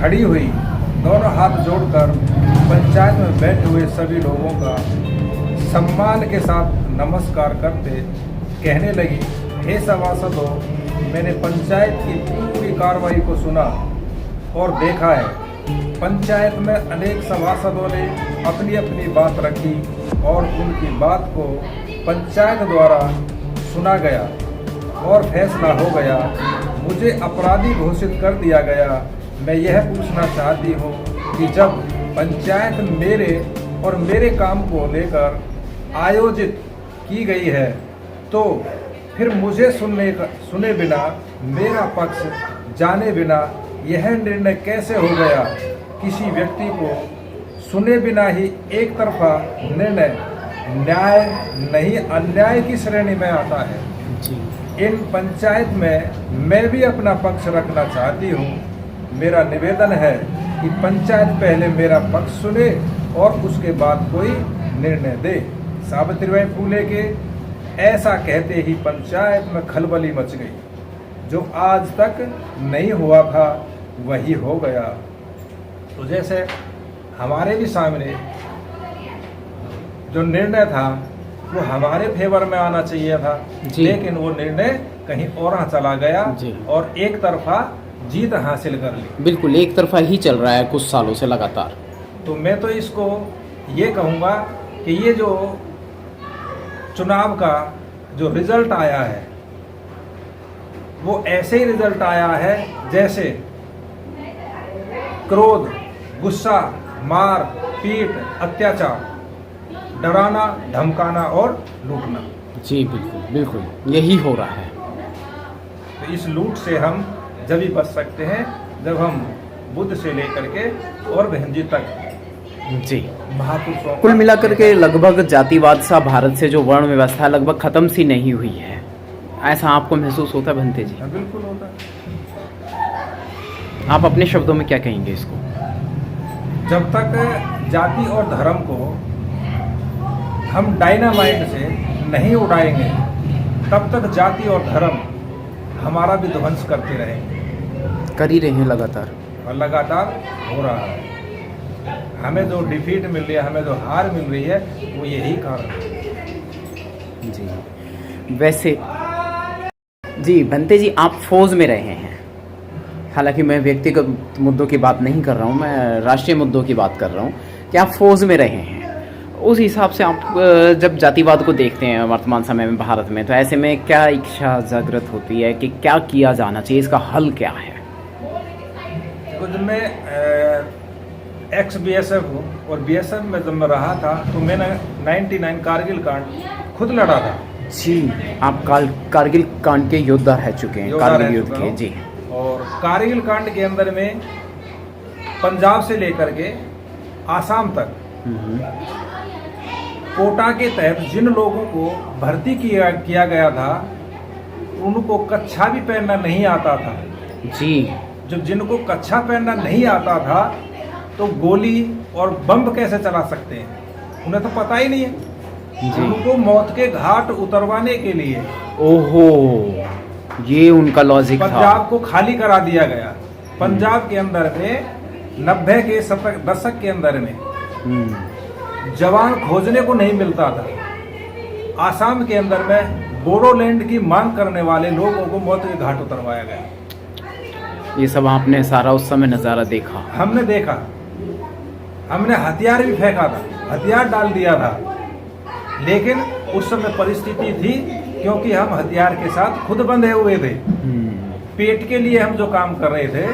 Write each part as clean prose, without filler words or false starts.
खड़ी हुई, दोनों हाथ जोड़कर पंचायत में बैठे हुए सभी लोगों का सम्मान के साथ नमस्कार करते कहने लगी, हे सभासदों, मैंने पंचायत की पूरी कार्रवाई को सुना और देखा है। पंचायत में अनेक सभासदों ने अपनी अपनी बात रखी और उनकी बात को पंचायत द्वारा सुना गया और फैसला हो गया। मुझे अपराधी घोषित कर दिया गया। मैं यह पूछना चाहती हूँ कि जब पंचायत मेरे और मेरे काम को लेकर आयोजित की गई है तो फिर मुझे सुने बिना, मेरा पक्ष जाने बिना यह निर्णय कैसे हो गया? किसी व्यक्ति को सुने बिना ही एक तरफा निर्णय न्याय नहीं अन्याय की श्रेणी में आता है। इन पंचायत में मैं भी अपना पक्ष रखना चाहती हूँ। मेरा निवेदन है कि पंचायत पहले मेरा पक्ष सुने और उसके बाद कोई निर्णय दे। सावित्रीबाई फूले के ऐसा कहते ही पंचायत में खलबली मच गई। जो आज तक नहीं हुआ था वही हो गया। तो जैसे हमारे भी सामने जो निर्णय था वो हमारे फेवर में आना चाहिए था, लेकिन वो निर्णय कहीं और चला गया और एक तरफा जीत हासिल कर ली। बिल्कुल एक तरफा ही चल रहा है कुछ सालों से लगातार। तो मैं तो इसको ये कहूँगा कि ये जो चुनाव का जो रिजल्ट आया है वो ऐसे ही रिजल्ट आया है जैसे क्रोध, गुस्सा, मार पीट, अत्याचार, डराना, धमकाना और लूटना। जी बिल्कुल बिल्कुल यही हो रहा है। तो इस लूट से हम जब ही बच सकते हैं जब हम बुद्ध से लेकर के और बहन जी तक जी महापुरुषों कुल मिलाकर के लगभग जातिवाद सा भारत से जो वर्ण व्यवस्था लगभग खत्म सी नहीं हुई है, ऐसा आपको महसूस होता है भंते जी? बिल्कुल होता है। आप अपने शब्दों में क्या कहेंगे इसको? जब तक जाति और धर्म को हम डायनामाइट से नहीं उड़ाएंगे तब तक जाति और धर्म हमारा भी ध्वंस करते रहेंगे। कर ही रहे हैं लगातार और लगातार हो रहा है। हमें जो डिफीट मिल रही है, हमें जो हार मिल रही है, वो यही कारण है। जी वैसे जी भंते जी, आप फौज में रहे हैं। हालांकि मैं व्यक्तिगत मुद्दों की बात नहीं कर रहा हूँ, मैं राष्ट्रीय मुद्दों की बात कर रहा हूँ कि आप फौज में रहे हैं। उस हिसाब से आप जब जातिवाद को देखते हैं वर्तमान समय में भारत में, तो ऐसे में क्या इच्छा जागृत होती है कि क्या किया जाना चाहिए, इसका हल क्या है? जब मैं एक्स BSF हूँ और BSF में जब मैं रहा था तो मैंने 99 कारगिल कांड खुद लड़ा था। जी आप कारगिल कांड के योद्धा रह चुके हैं, कारगिल युद्ध के। जी और कारगिल कांड के अंदर में पंजाब से लेकर के आसाम तक कोटा के तहत जिन लोगों को भर्ती किया गया था उनको कच्छा भी पहनना नहीं आता था। जी जब जिनको कच्छा पहनना नहीं आता था तो गोली और बम कैसे चला सकते हैं, उन्हें तो पता ही नहीं है। उनको मौत के घाट उतरवाने के लिए ओहो ये उनका लॉजिक था। पंजाब को खाली करा दिया गया। पंजाब के अंदर में 90 के दशक के अंदर में जवान खोजने को नहीं मिलता था। आसाम के अंदर में बोडोलैंड की मांग करने वाले लोगों को मौत के घाट उतरवाया गया। ये सब आपने सारा उस समय नज़ारा देखा? हमने देखा, हमने हथियार भी फेंका था, हथियार डाल दिया था, लेकिन उस समय परिस्थिति थी क्योंकि हम हथियार के साथ खुद बंधे हुए थे। पेट के लिए हम जो काम कर रहे थे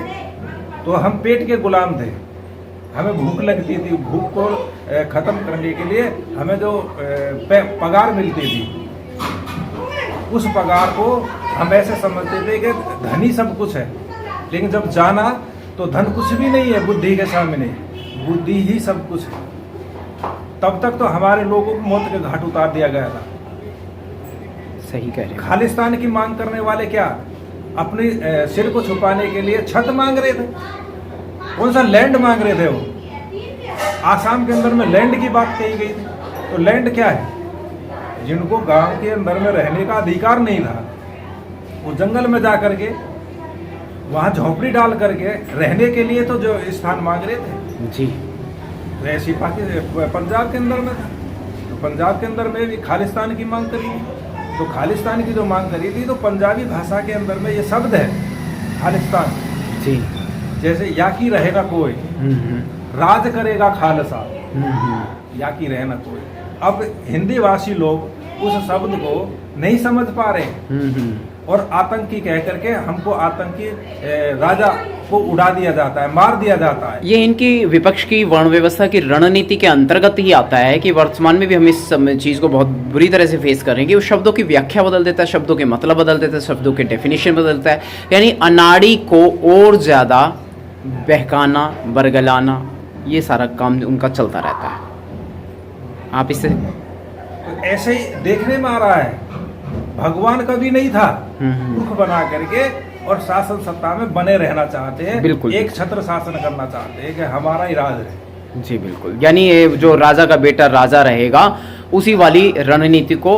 तो हम पेट के गुलाम थे। हमें भूख लगती थी, भूख को खत्म करने के लिए हमें जो पगार मिलती थी उस पगार को हम ऐसे समझते थे कि धन ही सब कुछ है। लेकिन जब जाना तो धन कुछ भी नहीं है बुद्धि के सामने, बुद्धि ही सब कुछ है। तब तक तो हमारे लोगों को मौत के घाट उतार दिया गया था। सही कह रहे हैं। खालिस्तान की मांग करने वाले क्या अपने सिर को छुपाने के लिए छत मांग रहे थे? कौन सा लैंड मांग रहे थे? वो आसाम के अंदर में लैंड की बात कही गई थी। तो लैंड क्या है? जिनको गांव के अंदर में रहने का अधिकार नहीं था वो जंगल में जा करके वहाँ झोपड़ी डाल करके रहने के लिए तो जो स्थान मांग रहे थे, जी तो ऐसी पंजाब के अंदर में था, तो पंजाब के अंदर में भी खालिस्तान की मांग करी थी। तो खालिस्तान की जो मांग करी थी, तो पंजाबी भाषा के अंदर में ये शब्द है खालिस्तान, जी। जैसे याकी रहेगा कोई, राज करेगा खालसा, याकी रहना कोई। अब हिंदी भाषी लोग उस शब्द को नहीं समझ पा रहे और आतंकी कह करके हमको आतंकी राजा को उड़ा दिया जाता है, मार दिया जाता है। ये इनकी विपक्ष की वर्ण व्यवस्था की रणनीति के अंतर्गत ही आता है कि वर्तमान में भी हम इस चीज़ को बहुत बुरी तरह से फेस कर रहे हैं कि वो शब्दों की व्याख्या बदल देता है, शब्दों के मतलब बदल देता है, शब्दों के डेफिनेशन बदलता है, यानी अनाड़ी को और ज़्यादा बहकाना, बरगलाना, ये सारा काम उनका चलता रहता है। आप इससे तो ऐसे ही देखने में आ रहा है, भगवान कभी नहीं था, मुख बना करके और शासन सत्ता में बने रहना चाहते हैं, बिल्कुल एक छत्र शासन करना चाहते हैं कि हमारा ही राज है। जी बिल्कुल, यानी ये जो राजा का बेटा राजा रहेगा उसी वाली रणनीति को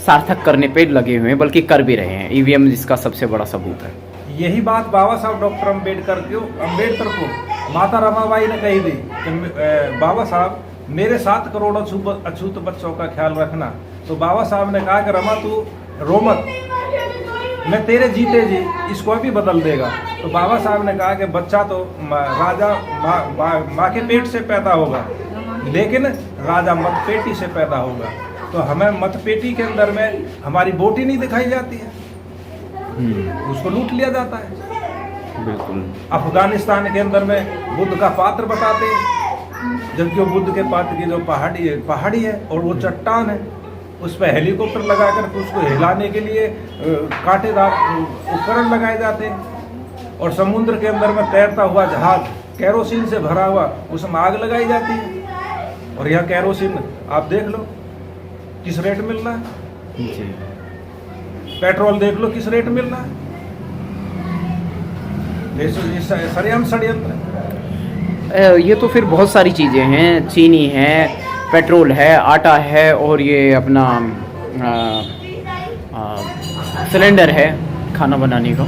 सार्थक करने पे लगे हुए हैं, बल्कि कर भी रहे हैं। ईवीएम जिसका सबसे बड़ा सबूत है। यही बात बाबा साहब डॉक्टर अम्बेडकर को माता रमाबाई ने कही थी कि बाबा साहब मेरे 7 करोड़ अछूत बच्चों का ख्याल रखना। तो बाबा साहब ने कहा कि रमा तू रो मत, मैं तेरे जीते जी इसको भी बदल देगा। तो बाबा साहब ने कहा कि बच्चा तो राजा माँ के पेट से पैदा होगा, लेकिन राजा मतपेटी से पैदा होगा। तो हमें मतपेटी के अंदर में हमारी बोटी नहीं दिखाई जाती है, उसको लूट लिया जाता है। बिल्कुल। अफगानिस्तान के अंदर में बुद्ध का पात्र बताते हैं, जबकि वो बुद्ध के पात्र की जो पहाड़ी है और वो चट्टान है, उस पर हेलीकॉप्टर लगाकर उसको हिलाने के लिए कांटेदार उपकरण लगाए जाते हैं। और समुद्र के अंदर में तैरता हुआ जहाज कैरोसिन से भरा हुआ, उसमें आग लगाई जाती है। और यह कैरोसिन आप देख लो किस रेट मिल रहा है जी। पेट्रोल देख लो किस रेट मिल रहा है। सरेआम षड्यंत्र है। ये तो फिर बहुत सारी चीज़ें हैं, चीनी है, पेट्रोल है, आटा है, और ये अपना सिलेंडर है खाना बनाने का।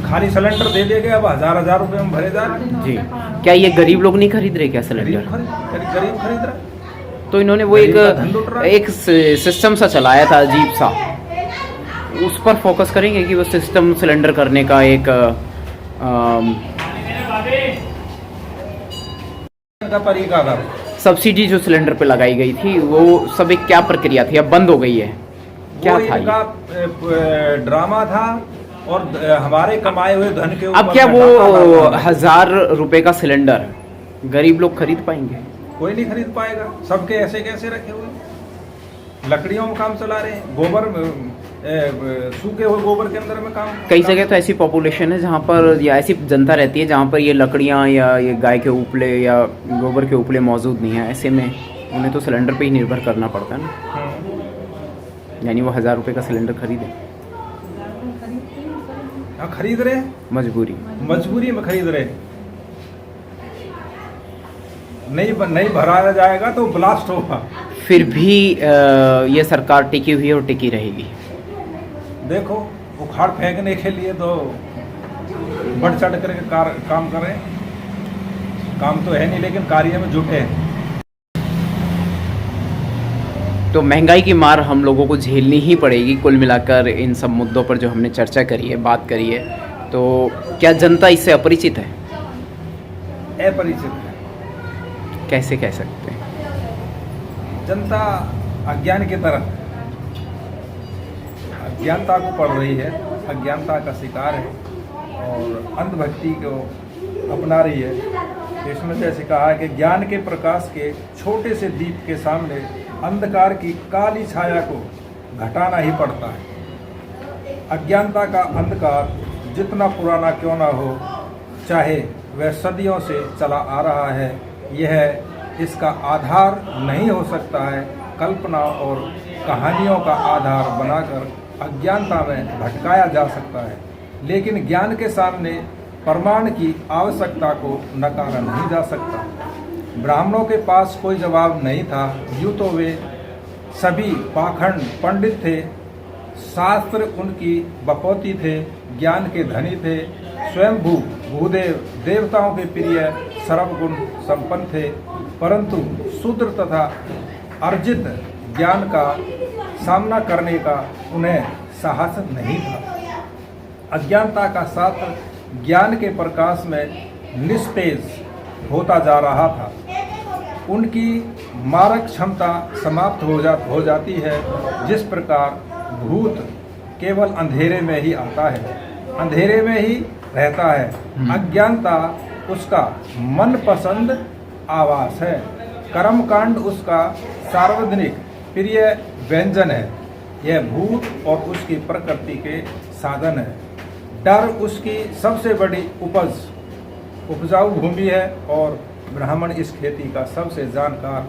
खाली सिलेंडर दे देंगे, अब हजार रुपए में भरे जा रहे हैं। जी, क्या ये गरीब लोग नहीं खरीद रहे क्या सिलेंडर? गरीब खरीद रहा। तो इन्होंने वो एक सिस्टम सा चलाया था अजीब सा, उस पर फोकस करेंगे कि वो सिस्टम सिलेंडर करने का एक तरीका था। सब्सिडी जो सिलेंडर पे लगाई गई थी वो सब एक क्या प्रक्रिया थी, अब बंद हो गई है, क्या था ये? ड्रामा था और हमारे कमाए हुए धन के ऊपर। अब क्या वो 1000 रुपए का सिलेंडर गरीब लोग खरीद पाएंगे? कोई नहीं खरीद पाएगा। सबके ऐसे कैसे रखे हुए, लकड़ियों में काम चला रहे हैं, गोबर सूखे हुए गोबर के अंदर में काम। कई जगह तो ऐसी पॉपुलेशन है जहाँ पर, या ऐसी जनता रहती है जहाँ पर ये लकड़ियाँ या ये गाय के उपले या गोबर के उपले मौजूद नहीं है। ऐसे में उन्हें तो सिलेंडर पे ही निर्भर करना पड़ता है ना। यानी वो 1000 रुपए का सिलेंडर खरीदे, खरीद रहे, मजबूरी में खरीद रहे। नहीं भराया जाएगा तो ब्लास्ट होगा। फिर भी ये सरकार टिकी हुई है और टिकी रहेगी। देखो उखाड़ फेंकने के लिए तो बढ़ चढ़ करके काम कर रहे हैं। काम तो है नहीं, लेकिन कार्य में जुटे हैं। तो महंगाई की मार हम लोगों को झेलनी ही पड़ेगी कुल मिलाकर। इन सब मुद्दों पर जो हमने चर्चा करी है, बात करी है, तो क्या जनता इससे अपरिचित है? अपरिचित है। कैसे कह सकते हैं? जनता अज्ञान की तरफ, अज्ञानता को पढ़ रही है, अज्ञानता का शिकार है और अंधभक्ति को अपना रही है। इसमें जैसे कहा है कि ज्ञान के प्रकाश के छोटे से दीप के सामने अंधकार की काली छाया को घटाना ही पड़ता है। अज्ञानता का अंधकार जितना पुराना क्यों ना हो, चाहे वह सदियों से चला आ रहा है, यह इसका आधार नहीं हो सकता है। कल्पना और कहानियों का आधार बनाकर अज्ञानता में भटकाया जा सकता है, लेकिन ज्ञान के सामने प्रमाण की आवश्यकता को नकारा नहीं जा सकता। ब्राह्मणों के पास कोई जवाब नहीं था, यूँ तो वे सभी पाखंड पंडित थे, शास्त्र उनकी बपौती थे, ज्ञान के धनी थे, स्वयंभू भूदेव देवताओं के प्रिय सर्वगुण संपन्न थे, परंतु शूद्र तथा अर्जित ज्ञान का सामना करने का उन्हें साहस नहीं था। अज्ञानता का साथ ज्ञान के प्रकाश में निस्तेज होता जा रहा था। उनकी मारक क्षमता समाप्त हो जाती है। जिस प्रकार भूत केवल अंधेरे में ही आता है, अंधेरे में ही रहता है, अज्ञानता उसका मनपसंद आवास है, कर्मकांड उसका सार्वजनिक प्रिय व्यंजन है। यह भूत और उसकी प्रकृति के साधन है। डर उसकी सबसे बड़ी उपजाऊ भूमि है और ब्राह्मण इस खेती का सबसे जानकार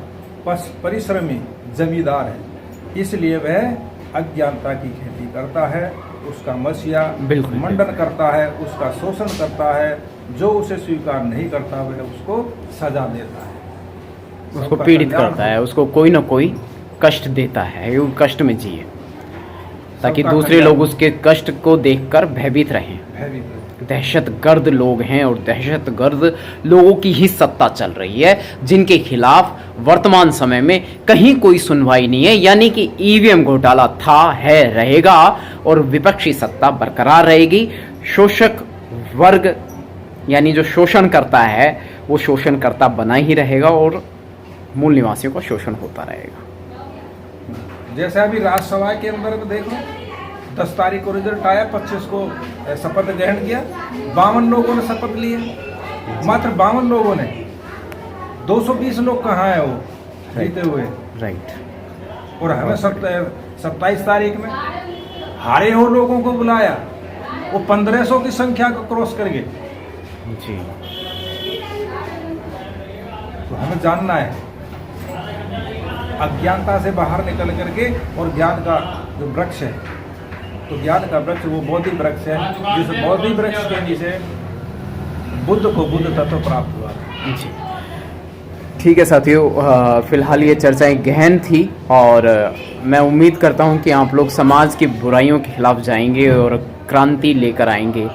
परिश्रमी जमींदार है। इसलिए वह अज्ञानता की खेती करता है, उसका मसीहा मंडन करता है, उसका शोषण करता है। जो उसे स्वीकार नहीं करता वह उसको सजा देता है, उसको पीड़ित करता है, उसको कोई ना कोई कष्ट देता है, वो कष्ट में जिए ताकि दूसरे लोग उसके कष्ट को देखकर भयभीत रहें। दहशतगर्द लोग हैं और दहशतगर्द लोगों की ही सत्ता चल रही है, जिनके खिलाफ वर्तमान समय में कहीं कोई सुनवाई नहीं है। यानी कि ईवीएम घोटाला था, है, रहेगा और विपक्षी सत्ता बरकरार रहेगी। शोषक वर्ग यानी जो शोषण करता है वो शोषणकर्ता बना ही रहेगा और मूल निवासियों का शोषण होता रहेगा। जैसे अभी राज्यसभा के अंदर में देखो 10 तारीख को रिजल्ट आया, 25 को शपथ ग्रहण किया, 52 लोगों ने शपथ लिए, मात्र 52 लोगों ने। 220 लोग कहाँ है वो जीते हुए, राइट। और हमें 27 तारीख में हारे हो लोगों को बुलाया, वो 1500 की संख्या को क्रॉस कर गए जी। तो हमें जानना है अज्ञानता से बाहर निकल करके और ज्ञान का जो वृक्ष है, तो ज्ञान का वृक्ष वो बोधि वृक्ष है, जिस बोधि वृक्ष के नीचे बुद्ध को बुद्ध तत्व प्राप्त हुआ। जी ठीक है साथियों, फिलहाल ये चर्चाएं गहन थी और मैं उम्मीद करता हूं कि आप लोग समाज की बुराइयों के खिलाफ जाएंगे और क्रांति लेकर आएंगे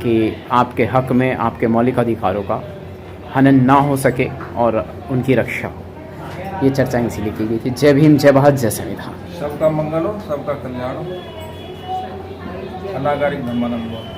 कि आपके हक में, आपके मौलिक अधिकारों का हनन ना हो सके और उनकी रक्षा हो। ये चर्चा इसीलिए की गई थी। जय भीम, जय भारत, जय संविधान। सबका मंगल हो, सबका कल्याण हो। अनागारिक धर्मानंद।